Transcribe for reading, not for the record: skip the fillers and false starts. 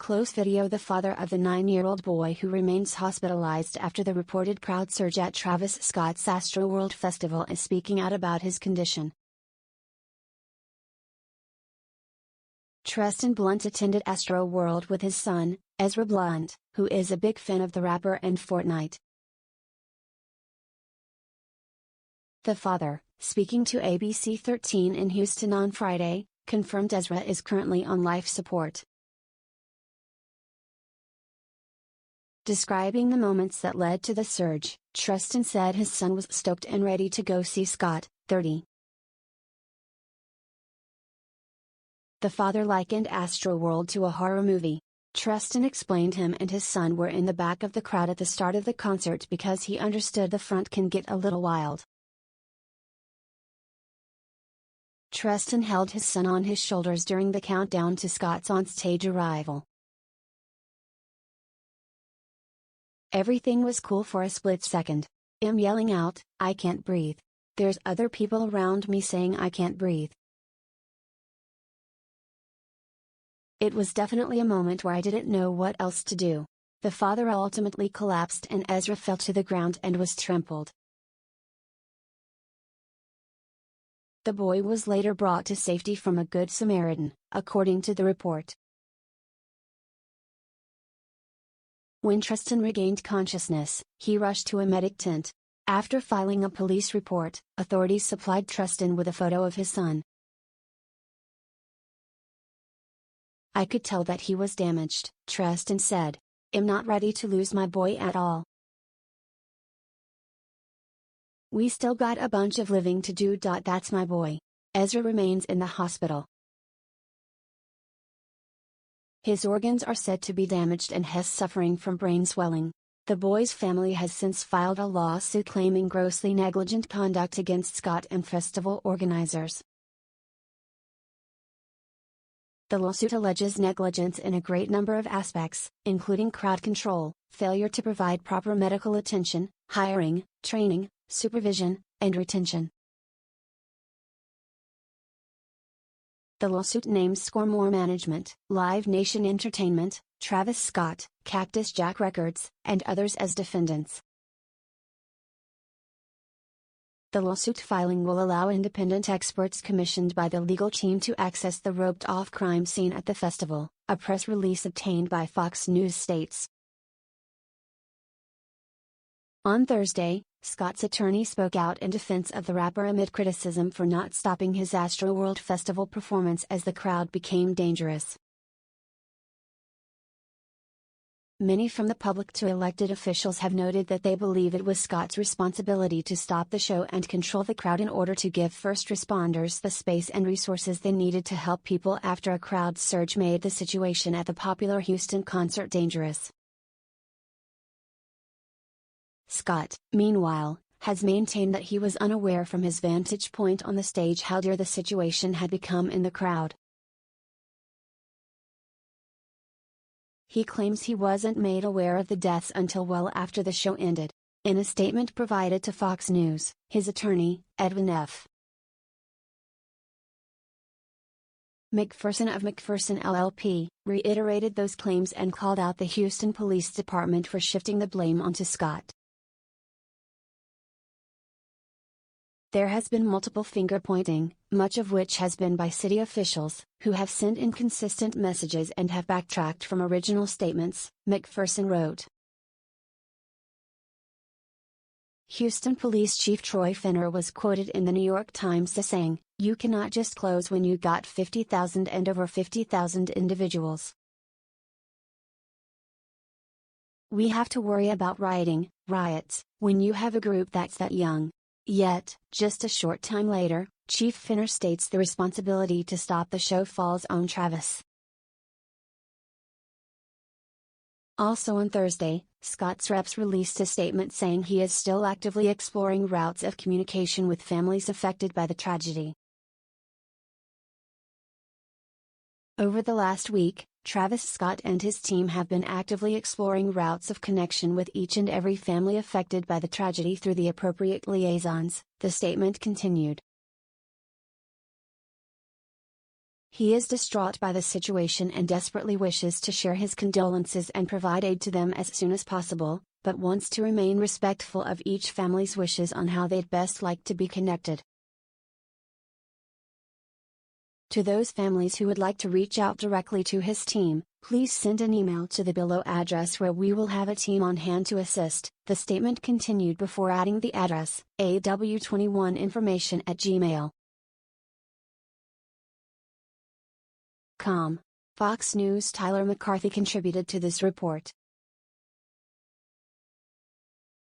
up-close video. The father of the 9-year-old boy who remains hospitalized after the reported crowd surge at Travis Scott's Astroworld Festival is speaking out about his condition. Treston Blount attended Astroworld with his son, Ezra Blount, who is a big fan of the rapper and Fortnite. The father, speaking to ABC 13 in Houston on Friday, confirmed Ezra is currently on life support. Describing the moments that led to the surge, Treston said his son was stoked and ready to go see Scott, 30. The father likened Astroworld to a horror movie. Treston explained him and his son were in the back of the crowd at the start of the concert because he understood the front can get a little wild. Treston held his son on his shoulders during the countdown to Scott's onstage arrival. Everything was cool for a split second. I'm yelling out, "I can't breathe." There's other people around me saying I can't breathe. It was definitely a moment where I didn't know what else to do. The father ultimately collapsed and Ezra fell to the ground and was trampled. The boy was later brought to safety from a Good Samaritan, according to the report. When Treston regained consciousness, he rushed to a medic tent. After filing a police report, authorities supplied Treston with a photo of his son. "I could tell that he was damaged," Treston said. "I'm not ready to lose my boy at all. We still got a bunch of living to do. That's my boy." Ezra remains in the hospital. His organs are said to be damaged and he's suffering from brain swelling. The boy's family has since filed a lawsuit claiming grossly negligent conduct against Scott and festival organizers. The lawsuit alleges negligence in a great number of aspects, including crowd control, failure to provide proper medical attention, hiring, training, supervision, and retention. The lawsuit names Scoremore Mgmt, Live Nation Entertainment, Travis Scott, Cactus Jack Records, and others as defendants. The lawsuit filing will allow independent experts commissioned by the legal team to access the roped-off crime scene at the festival, a press release obtained by Fox News states. On Thursday, Scott's attorney spoke out in defense of the rapper amid criticism for not stopping his Astroworld Festival performance as the crowd became dangerous. Many from the public to elected officials have noted that they believe it was Scott's responsibility to stop the show and control the crowd in order to give first responders the space and resources they needed to help people after a crowd surge made the situation at the popular Houston concert dangerous. Scott, meanwhile, has maintained that he was unaware from his vantage point on the stage how dire the situation had become in the crowd. He claims he wasn't made aware of the deaths until well after the show ended. In a statement provided to Fox News, his attorney, Edwin F. McPherson of McPherson LLP, reiterated those claims and called out the Houston Police Department for shifting the blame onto Scott. There has been multiple finger-pointing, much of which has been by city officials, who have sent inconsistent messages and have backtracked from original statements, McPherson wrote. Houston Police Chief Troy Finner was quoted in the New York Times as saying, "You cannot just close when you got 50,000 and over 50,000 individuals. We have to worry about riots, when you have a group that's that young." Yet, just a short time later, Chief Finner states the responsibility to stop the show falls on Travis. Also on Thursday, Scott's reps released a statement saying he is still actively exploring routes of communication with families affected by the tragedy. Over the last week, Travis Scott and his team have been actively exploring routes of connection with each and every family affected by the tragedy through the appropriate liaisons, the statement continued. He is distraught by the situation and desperately wishes to share his condolences and provide aid to them as soon as possible, but wants to remain respectful of each family's wishes on how they'd best like to be connected. To those families who would like to reach out directly to his team, please send an email to the below address where we will have a team on hand to assist. The statement continued before adding the address, aw21information@gmail.com. Fox News' Tyler McCarthy contributed to this report.